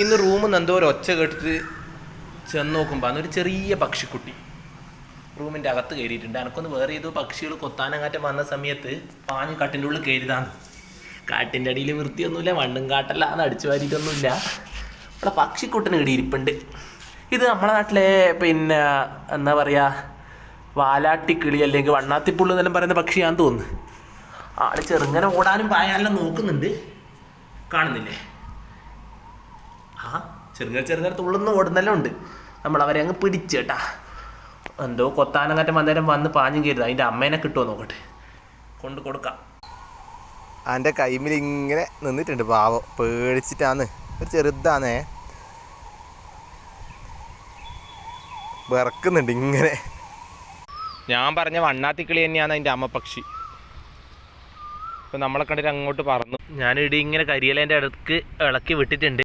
ഇന്ന് റൂമിൽ നിന്ന് എന്തോ ഒരു ഒച്ച കേട്ടിട്ട് ചെന്ന് നോക്കുമ്പോൾ അന്നൊരു ചെറിയ പക്ഷിക്കുട്ടി റൂമിൻ്റെ അകത്ത് കയറിയിട്ടുണ്ട്. എനക്കൊന്ന് വേറെ ഏതോ പക്ഷികൾ കൊത്താനങ്ങാറ്റം വന്ന സമയത്ത് പാഞ്ഞ് കാട്ടിൻ്റെ ഉള്ളിൽ കയറിയതാണ്. കാട്ടിൻ്റെ അടിയിൽ വൃത്തിയൊന്നുമില്ല, മണ്ണും കാട്ടല്ല, അത് അടിച്ചു വാരിയിട്ടൊന്നുമില്ല. അവിടെ പക്ഷിക്കുട്ടന് ഇടിയിരിപ്പുണ്ട്. ഇത് നമ്മളെ നാട്ടിലെ പിന്നെ എന്താ പറയുക, വാലാട്ടിക്കിളി അല്ലെങ്കിൽ വണ്ണാത്തിപ്പുള്ളി എന്നെല്ലാം പറയുന്ന പക്ഷിയാണെന്ന് തോന്നുന്നു. ആൾ ചെറുങ്ങനെ ഓടാനും പായാനെല്ലാം നോക്കുന്നുണ്ട്, കാണുന്നില്ലേ? ആ ചെറുങ്ങനെ തുള്ളുന്ന ഓടുന്നെല്ലാം ഉണ്ട്. നമ്മളവരെ അങ്ങ് പിടിച്ച് കേട്ടാ. എന്തോ കൊത്താനങ്ങാറ്റം അന്നേരം വന്ന് പാഞ്ഞും കയറുത്. അതിൻ്റെ അമ്മേനെ കിട്ടുമോ നോക്കട്ടെ, കൊണ്ട് കൊടുക്കാം. എൻ്റെ കൈമിൽ ഇങ്ങനെ നിന്നിട്ടുണ്ട് പാവം, പേടിച്ചിട്ടാന്ന്. ഒരു ചെറുതാന്നേ, വിറക്കുന്നുണ്ട് ഇങ്ങനെ. ഞാൻ പറഞ്ഞ വണ്ണാത്തിക്കിളി തന്നെയാണ് അതിൻ്റെ അമ്മ പക്ഷി. ഇപ്പം നമ്മളെ കണ്ടിട്ട് അങ്ങോട്ട് പറന്നു. ഞാനിടി ഇങ്ങനെ കരിയിലേൻ്റെ അടുക്ക് ഇളക്കി വിട്ടിട്ടുണ്ട്.